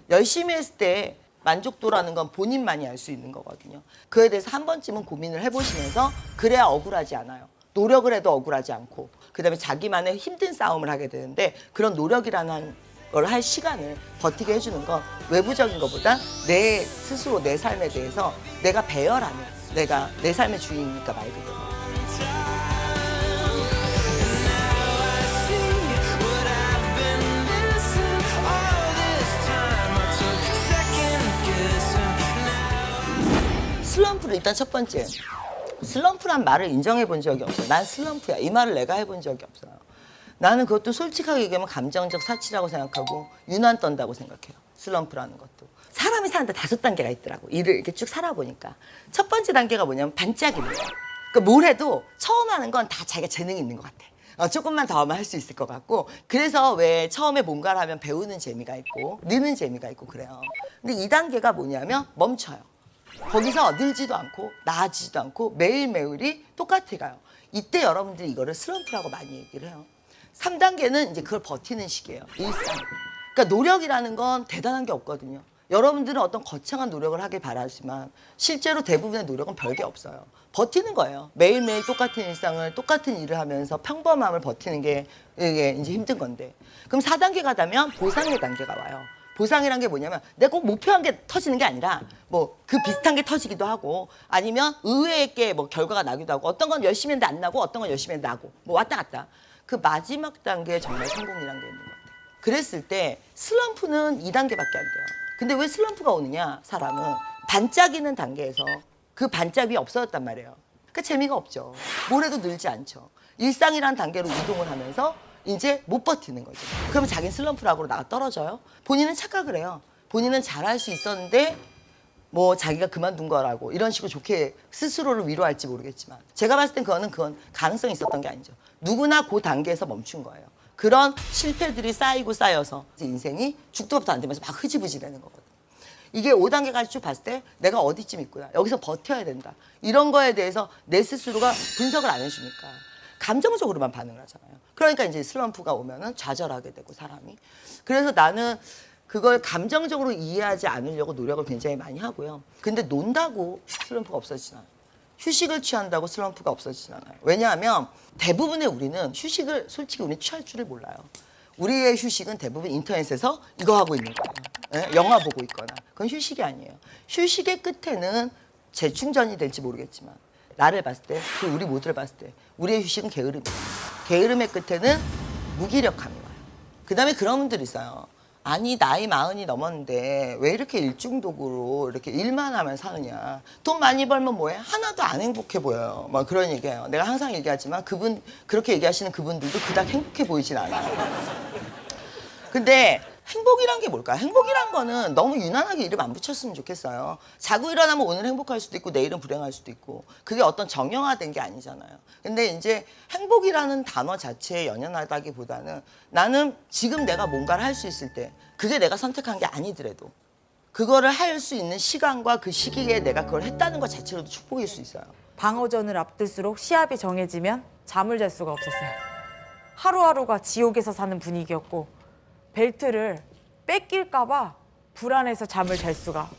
열심히 했을 때 만족도라는 건 본인만이 알 수 있는 거거든요. 그에 대해서 한 번쯤은 고민을 해보시면서 그래야 억울하지 않아요. 노력을 해도 억울하지 않고 그다음에 자기만의 힘든 싸움을 하게 되는데 그런 노력이라는 걸 할 시간을 버티게 해주는 건 외부적인 것보다 내 스스로 내 삶에 대해서 내가 배열하는 내가 내 삶의 주인이니까 말 그대로. 슬럼프를 일단 첫 번째. 슬럼프란 말을 인정해 본 적이 없어요. 난 슬럼프야. 이 말을 내가 해본 적이 없어요. 나는 그것도 솔직하게 얘기하면 감정적 사치라고 생각하고 유난 떤다고 생각해요. 슬럼프라는 것도. 사람이 사는데 5단계가 있더라고. 일을 이렇게 쭉 살아보니까. 첫 번째 단계가 뭐냐면 반짝이는 거야. 그러니까 뭘 해도 처음 하는 건 다 자기가 재능이 있는 것 같아. 조금만 더 하면 할 수 있을 것 같고 그래서 왜 처음에 뭔가를 하면 배우는 재미가 있고 느는 재미가 있고 그래요. 근데 2단계가 뭐냐면 멈춰요. 거기서 늘지도 않고 나아지지도 않고 매일매일이 똑같이 가요. 이때 여러분들이 이거를 슬럼프라고 많이 얘기를 해요. 3단계는 이제 그걸 버티는 시기예요. 일상. 그러니까 노력이라는 건 대단한 게 없거든요. 여러분들은 어떤 거창한 노력을 하길 바라지만 실제로 대부분의 노력은 별게 없어요. 버티는 거예요. 매일매일 똑같은 일상을 똑같은 일을 하면서 평범함을 버티는 게 이게 이제 힘든 건데. 그럼 4단계 가다면 보상의 단계가 와요. 보상이란 게 뭐냐면 내가 꼭 목표한 게 터지는 게 아니라 뭐 그 비슷한 게 터지기도 하고 아니면 의외의 게 뭐 결과가 나기도 하고 어떤 건 열심히 했는데 안 나고 어떤 건 열심히 했는데 나고 뭐 왔다 갔다. 그 마지막 단계에 정말 성공이란 게 있는 것 같아요. 그랬을 때 슬럼프는 2단계밖에 안 돼요. 근데 왜 슬럼프가 오느냐? 사람은 반짝이는 단계에서 그 반짝이 없어졌단 말이에요. 그러니까 재미가 없죠. 뭘 해도 늘지 않죠. 일상이란 단계로 이동을 하면서 이제 못 버티는 거죠. 그러면 자기는 슬럼프라고 나가 떨어져요. 본인은 착각을 해요. 본인은 잘할 수 있었는데 뭐 자기가 그만둔 거라고 이런 식으로 좋게 스스로를 위로할지 모르겠지만 제가 봤을 땐 그건 가능성이 있었던 게 아니죠. 누구나 그 단계에서 멈춘 거예요. 그런 실패들이 쌓이고 쌓여서 인생이 죽도 밥도 안 되면서 막 흐지부지 되는 거거든요. 이게 5단계까지 쭉 봤을 때 내가 어디쯤 있구나. 여기서 버텨야 된다. 이런 거에 대해서 내 스스로가 분석을 안 해주니까 감정적으로만 반응을 하잖아요. 그러니까 이제 슬럼프가 오면은 좌절하게 되고 사람이. 그래서 나는 그걸 감정적으로 이해하지 않으려고 노력을 굉장히 많이 하고요. 근데 논다고 슬럼프가 없어지진 않아요. 휴식을 취한다고 슬럼프가 없어지진 않아요. 왜냐하면 대부분의 우리는 휴식을 솔직히 우리는 취할 줄을 몰라요. 우리의 휴식은 대부분 인터넷에서 이거 하고 있는 거예요. 예? 영화 보고 있거나. 그건 휴식이 아니에요. 휴식의 끝에는 재충전이 될지 모르겠지만 나를 봤을 때, 그리고 우리 모두를 봤을 때 우리의 휴식은 게으름이에요. 게으름의 끝에는 무기력함이 와요. 그다음에 그런 분들이 있어요. 아니 나이 40이 넘었는데 왜 이렇게 일중독으로 이렇게 일만 하면 사느냐. 돈 많이 벌면 뭐해? 하나도 안 행복해 보여요. 막 그런 얘기해요. 내가 항상 얘기하지만 그렇게 얘기하시는 그분들도 그닥 행복해 보이진 않아요. 근데 행복이란 게 뭘까요? 행복이란 거는 너무 유난하게 이름 안 붙였으면 좋겠어요. 자고 일어나면 오늘 행복할 수도 있고 내일은 불행할 수도 있고 그게 어떤 정형화된 게 아니잖아요. 근데 이제 행복이라는 단어 자체에 연연하다기보다는 나는 지금 내가 뭔가를 할 수 있을 때 그게 내가 선택한 게 아니더라도 그거를 할 수 있는 시간과 그 시기에 내가 그걸 했다는 것 자체로도 축복일 수 있어요. 방어전을 앞둘수록 시합이 정해지면 잠을 잘 수가 없었어요. 하루하루가 지옥에서 사는 분위기였고 벨트를 뺏길까 봐 불안해서 잠을 잘 수가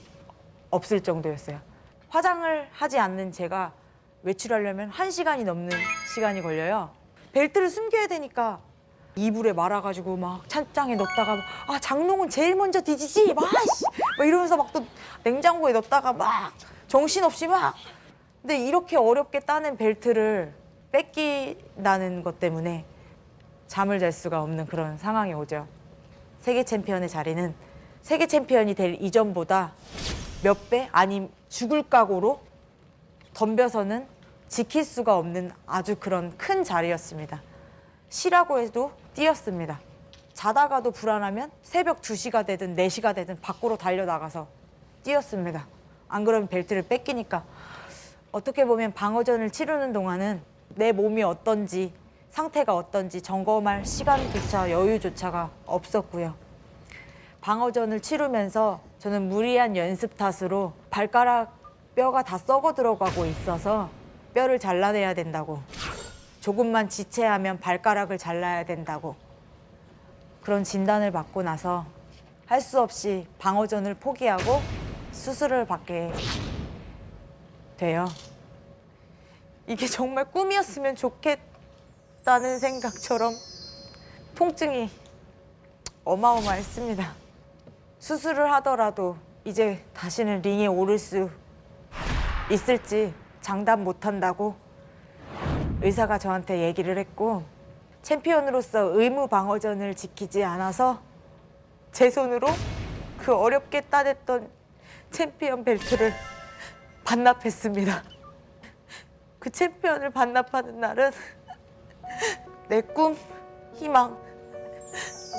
없을 정도였어요. 화장을 하지 않는 제가 외출하려면 1시간이 넘는 시간이 걸려요. 벨트를 숨겨야 되니까 이불에 말아가지고 막 찬장에 넣었다가 아 장롱은 제일 먼저 뒤지지 막 이러면서 막 또 냉장고에 넣었다가 막 정신없이 막 근데 이렇게 어렵게 따낸 벨트를 뺏긴다는 것 때문에 잠을 잘 수가 없는 그런 상황이 오죠. 세계 챔피언의 자리는 세계 챔피언이 될 이전보다 몇 배 아님 죽을 각오로 덤벼서는 지킬 수가 없는 아주 그런 큰 자리였습니다. 쉬라고 해도 뛰었습니다. 자다가도 불안하면 새벽 2시가 되든 4시가 되든 밖으로 달려나가서 뛰었습니다. 안 그러면 벨트를 뺏기니까. 어떻게 보면 방어전을 치르는 동안은 내 몸이 어떤지 상태가 어떤지 점검할 시간조차 여유조차가 없었고요. 방어전을 치르면서 저는 무리한 연습 탓으로 발가락 뼈가 다 썩어 들어가고 있어서 뼈를 잘라내야 된다고 조금만 지체하면 발가락을 잘라야 된다고 그런 진단을 받고 나서 할 수 없이 방어전을 포기하고 수술을 받게 돼요. 이게 정말 꿈이었으면 좋겠다는 생각처럼 통증이 어마어마했습니다. 수술을 하더라도 이제 다시는 링에 오를 수 있을지 장담 못한다고 의사가 저한테 얘기를 했고 챔피언으로서 의무 방어전을 지키지 않아서 제 손으로 그 어렵게 따냈던 챔피언 벨트를 반납했습니다. 그 챔피언을 반납하는 날은 내 꿈, 희망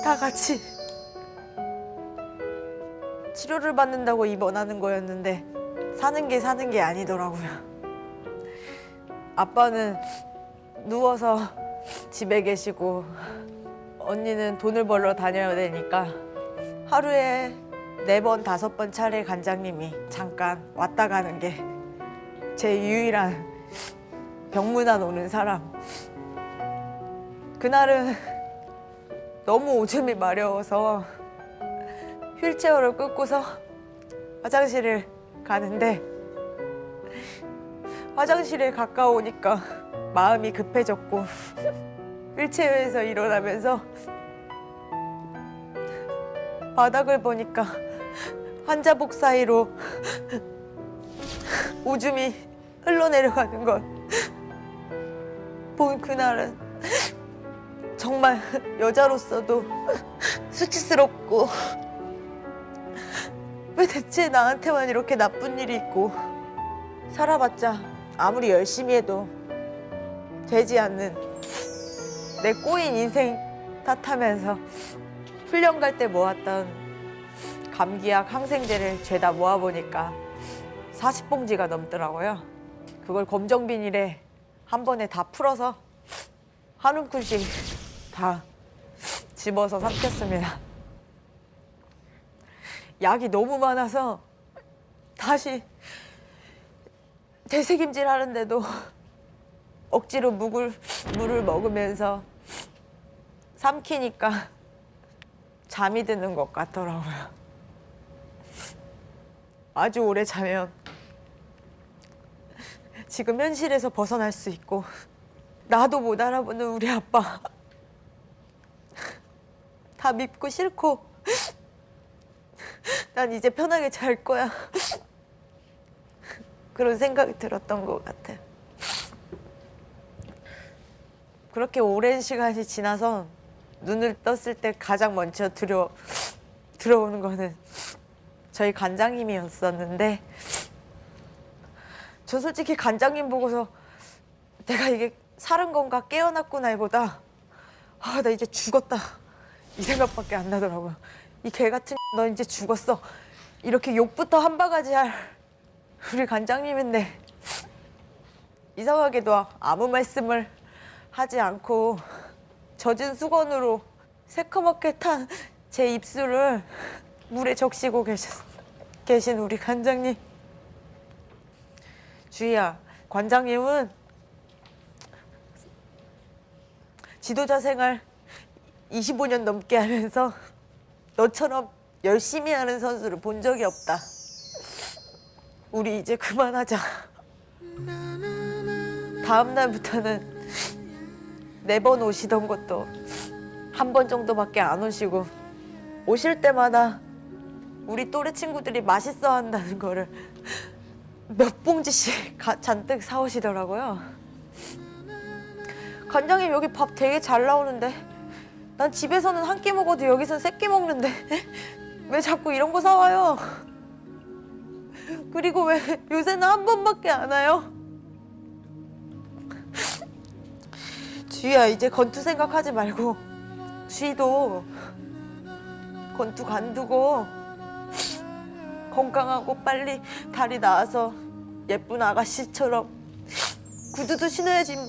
다 같이 치료를 받는다고 입원하는 거였는데 사는 게 아니더라고요. 아빠는 누워서 집에 계시고 언니는 돈을 벌러 다녀야 되니까 하루에 4번, 5번 차례 관장님이 잠깐 왔다 가는 게 제 유일한 병문안 오는 사람. 그날은 너무 오줌이 마려워서 휠체어를 끌고서 화장실을 가는데 화장실에 가까우니까 마음이 급해졌고 휠체어에서 일어나면서 바닥을 보니까 환자복 사이로 오줌이 흘러내려가는 걸 본 그날은 정말 여자로서도 수치스럽고 왜 대체 나한테만 이렇게 나쁜 일이 있고 살아봤자 아무리 열심히 해도 되지 않는 내 꼬인 인생 탓하면서 훈련 갈 때 모았던 감기약 항생제를 죄다 모아보니까 40봉지가 넘더라고요. 그걸 검정 비닐에 한 번에 다 풀어서 한 움큼씩 다 집어서 삼켰습니다. 약이 너무 많아서 다시 되새김질 하는데도 억지로 물을 먹으면서 삼키니까 잠이 드는 것 같더라고요. 아주 오래 자면 지금 현실에서 벗어날 수 있고 나도 못 알아보는 우리 아빠 다 밉고 싫고 난 이제 편하게 잘 거야. 그런 생각이 들었던 것 같아요. 그렇게 오랜 시간이 지나서 눈을 떴을 때 가장 먼저 들어오는 거는 저희 관장님이었었는데 저 솔직히 관장님 보고서 내가 이게 살은 건가 깨어났구나보다 아, 나 이제 죽었다 이 생각밖에 안 나더라고요. 이 개 같은 너 이제 죽었어 이렇게 욕부터 한 바가지 할 우리 관장님인데 이상하게도 아무 말씀을 하지 않고 젖은 수건으로 새까맣게 탄 제 입술을 물에 적시고 계신 우리 관장님. 주희야, 관장님은 지도자 생활 25년 넘게 하면서 너처럼 열심히 하는 선수를 본 적이 없다. 우리 이제 그만하자. 다음 날부터는 매번 오시던 것도 한 번 정도밖에 안 오시고 오실 때마다 우리 또래 친구들이 맛있어 한다는 거를 몇 봉지씩 잔뜩 사오시더라고요. 관장님 여기 밥 되게 잘 나오는데 난 집에서는 한 끼 먹어도 여기선 세 끼 먹는데 왜 자꾸 이런 거 사와요? 그리고 왜 요새는 한 번밖에 안 와요? 주희야 이제 건투 생각하지 말고 주희도 건투 관두고 건강하고 빨리 다리 나와서 예쁜 아가씨처럼 구두도 신어야지 임마.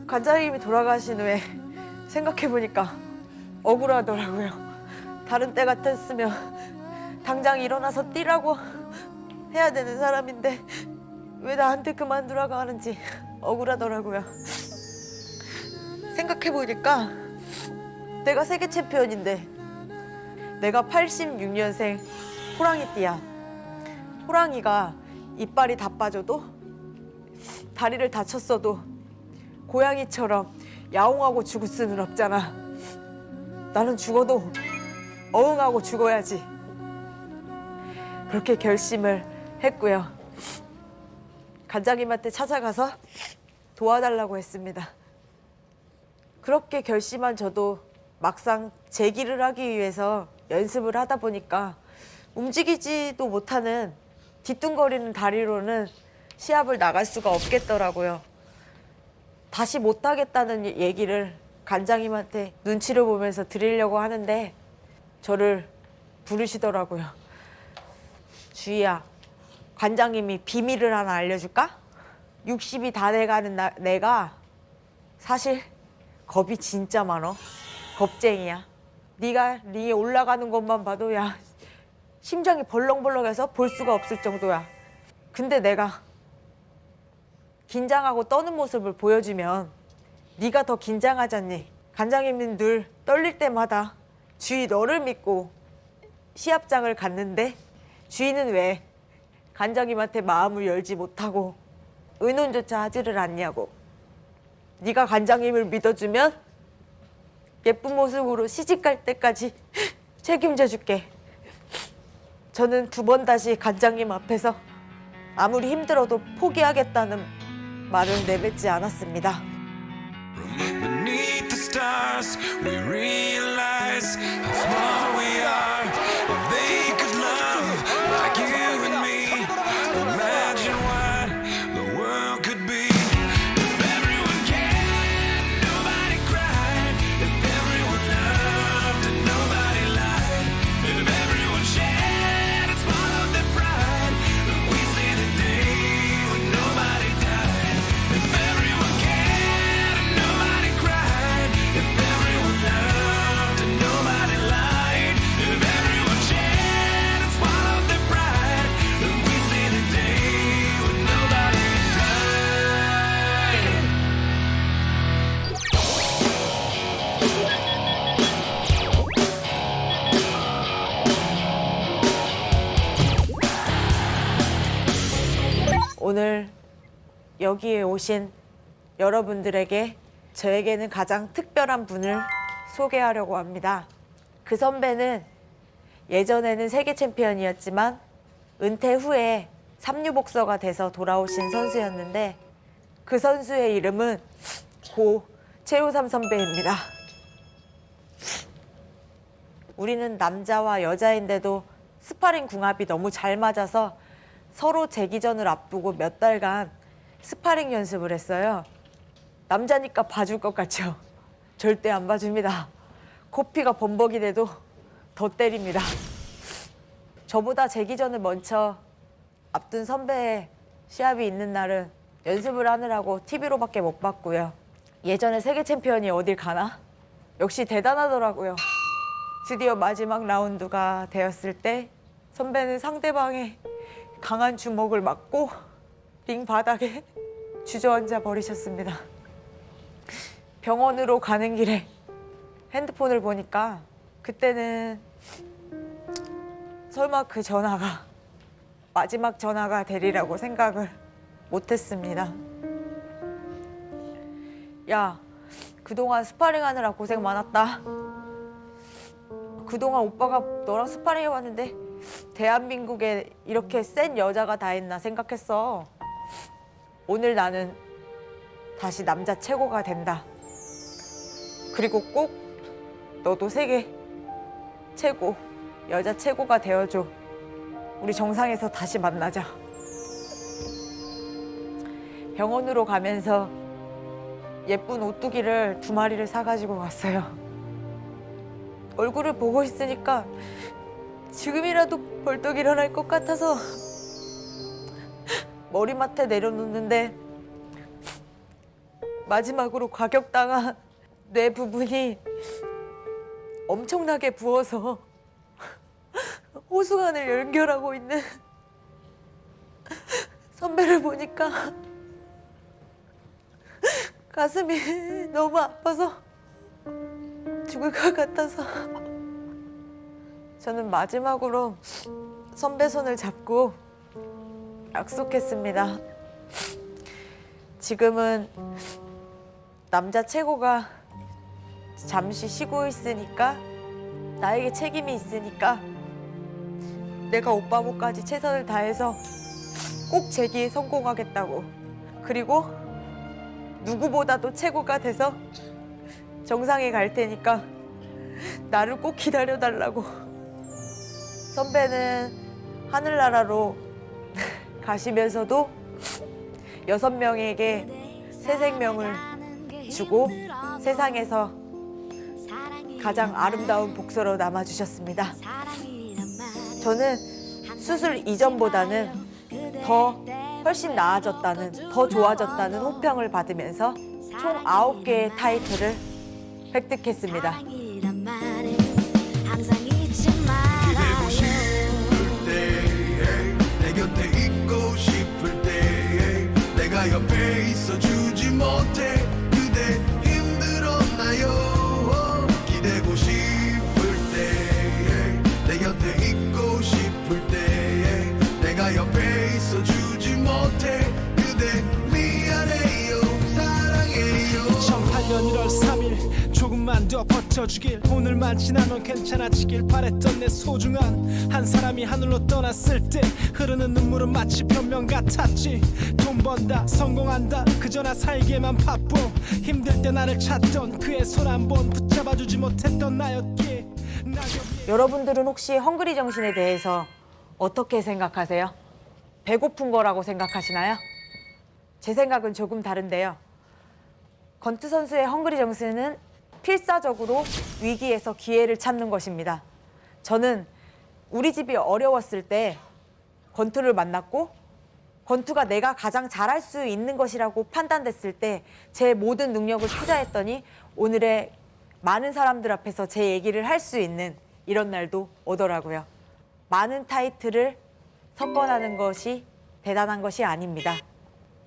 관장님이 돌아가신 후에 생각해보니까 억울하더라고요. 다른 때 같았으면 당장 일어나서 뛰라고 해야 되는 사람인데 왜 나한테 그만두라고 하는지 억울하더라고요. 생각해보니까 내가 세계 챔피언인데 내가 86년생 호랑이띠야. 호랑이가 이빨이 다 빠져도 다리를 다쳤어도 고양이처럼 야옹하고 죽을 수는 없잖아. 나는 죽어도 어흥하고 죽어야지. 그렇게 결심을 했고요. 관장님한테 찾아가서 도와달라고 했습니다. 그렇게 결심한 저도 막상 제기를 하기 위해서 연습을 하다 보니까 움직이지도 못하는 뒤뚱거리는 다리로는 시합을 나갈 수가 없겠더라고요. 다시 못하겠다는 얘기를 관장님한테 눈치를 보면서 드리려고 하는데 저를 부르시더라고요. 주희야, 관장님이 비밀을 하나 알려줄까? 60이 다 돼가는 내가 사실 겁이 진짜 많어. 겁쟁이야. 네가 링에 올라가는 것만 봐도 야 심장이 벌렁벌렁해서 볼 수가 없을 정도야. 근데 내가 긴장하고 떠는 모습을 보여주면 네가 더 긴장하잖니. 관장님은 늘 떨릴 때마다 주희 너를 믿고 시합장을 갔는데 주희는 왜 관장님한테 마음을 열지 못하고 의논조차 하지를 않냐고. 네가 관장님을 믿어주면 예쁜 모습으로 시집갈 때까지 책임져 줄게. 저는 2번 다시 관장님 앞에서 아무리 힘들어도 포기하겠다는 말을 내뱉지 않았습니다. Beneath the stars, we realize how small we are. If they could love like you and me, imagine what the world could be. If everyone cared, nobody cried. If everyone loved and nobody lied. If everyone shared and swallowed their pride, then we'd see the day when nobody died. If everyone cared and nobody cried. If everyone loved and nobody lied. 오늘 여기에 오신 여러분들에게 저에게는 가장 특별한 분을 소개하려고 합니다. 그 선배는 예전에는 세계 챔피언이었지만 은퇴 후에 삼류복서가 돼서 돌아오신 선수였는데 그 선수의 이름은 고 최우삼 선배입니다. 우리는 남자와 여자인데도 스파링 궁합이 너무 잘 맞아서 서로 재기전을 앞두고 몇 달간 스파링 연습을 했어요. 남자니까 봐줄 것 같죠? 절대 안 봐줍니다. 코피가 범벅이 돼도 더 때립니다. 저보다 재기전을 먼저 앞둔 선배의 시합이 있는 날은 연습을 하느라고 TV로밖에 못 봤고요. 예전에 세계 챔피언이 어딜 가나? 역시 대단하더라고요. 드디어 마지막 라운드가 되었을 때 선배는 상대방의 강한 주먹을 맞고 링 바닥에 주저앉아 버리셨습니다. 병원으로 가는 길에 핸드폰을 보니까 그때는 설마 그 전화가 마지막 전화가 되리라고 생각을 못했습니다. 야, 그동안 스파링 하느라 고생 많았다. 그동안 오빠가 너랑 스파링 해봤는데 대한민국에 이렇게 센 여자가 다 있나 생각했어. 오늘 나는 다시 남자 최고가 된다. 그리고 꼭 너도 세계 최고, 여자 최고가 되어줘. 우리 정상에서 다시 만나자. 병원으로 가면서 예쁜 오뚜기를 2마리를 사가지고 왔어요. 얼굴을 보고 있으니까 지금이라도 벌떡 일어날 것 같아서 머리맡에 내려놓는데 마지막으로 과격당한 뇌 부분이 엄청나게 부어서 호수관을 연결하고 있는 선배를 보니까 가슴이 너무 아파서 죽을 것 같아서 저는 마지막으로 선배 손을 잡고 약속했습니다. 지금은 남자 최고가 잠시 쉬고 있으니까 나에게 책임이 있으니까 내가 오빠 목까지 최선을 다해서 꼭 재기에 성공하겠다고. 그리고 누구보다도 최고가 돼서 정상에 갈 테니까 나를 꼭 기다려달라고. 선배는 하늘나라로 가시면서도 6명에게 새 생명을 주고 세상에서 가장 아름다운 복서로 남아주셨습니다. 저는 수술 이전보다는 훨씬 나아졌다는, 더 좋아졌다는 호평을 받으면서 총 9개의 타이틀을 획득했습니다. 기대고 싶을 때 내 곁에 있고 싶을 때 내가 옆에 있어주지 못해 그대 힘들었나요. 기대고 싶을 때 내 곁에 있고 싶을 때 내가 옆에 있어주지 못해 그대 미안해요 사랑해요. 2008년 1월 3일 조금만 더 버텨주길 오늘만 지나면 괜찮아지길 바랬던 내 소중한 한 사람이 하늘로 떠났을 때 흐르는 눈물은 마치 변명 같았지. 돈 번다 성공한다 그저 나 살기에만 바빠 힘들 때 나를 찾던 그의 손 한 번 붙잡아주지 못했던 나였기에 여러분들은 혹시 헝그리 정신에 대해서 어떻게 생각하세요? 배고픈 거라고 생각하시나요? 제 생각은 조금 다른데요. 건투 선수의 헝그리 정신은 필사적으로 위기에서 기회를 찾는 것입니다. 저는 우리 집이 어려웠을 때 건투를 만났고 건투가 내가 가장 잘할 수 있는 것이라고 판단됐을 때 제 모든 능력을 투자했더니 오늘의 많은 사람들 앞에서 제 얘기를 할 수 있는 이런 날도 오더라고요. 많은 타이틀을 석권하는 것이 대단한 것이 아닙니다.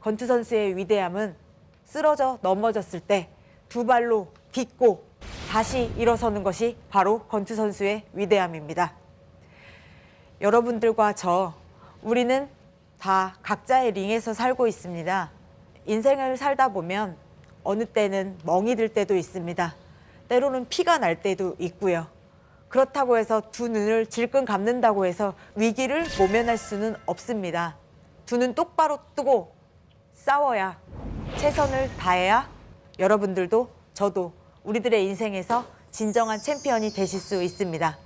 건투 선수의 위대함은 쓰러져 넘어졌을 때 2발로 딛고 다시 일어서는 것이 바로 건투 선수의 위대함입니다. 여러분들과 우리는 다 각자의 링에서 살고 있습니다. 인생을 살다 보면 어느 때는 멍이 들 때도 있습니다. 때로는 피가 날 때도 있고요. 그렇다고 해서 두 눈을 질끈 감는다고 해서 위기를 모면할 수는 없습니다. 두 눈 똑바로 뜨고 싸워야, 최선을 다해야 여러분들도 저도 우리들의 인생에서 진정한 챔피언이 되실 수 있습니다.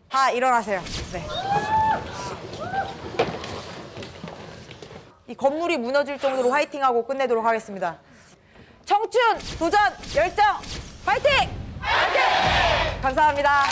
다 일어나세요. 네. 이 건물이 무너질 정도로 화이팅하고 끝내도록 하겠습니다. 청춘, 도전, 열정, 화이팅! 화이팅! 감사합니다.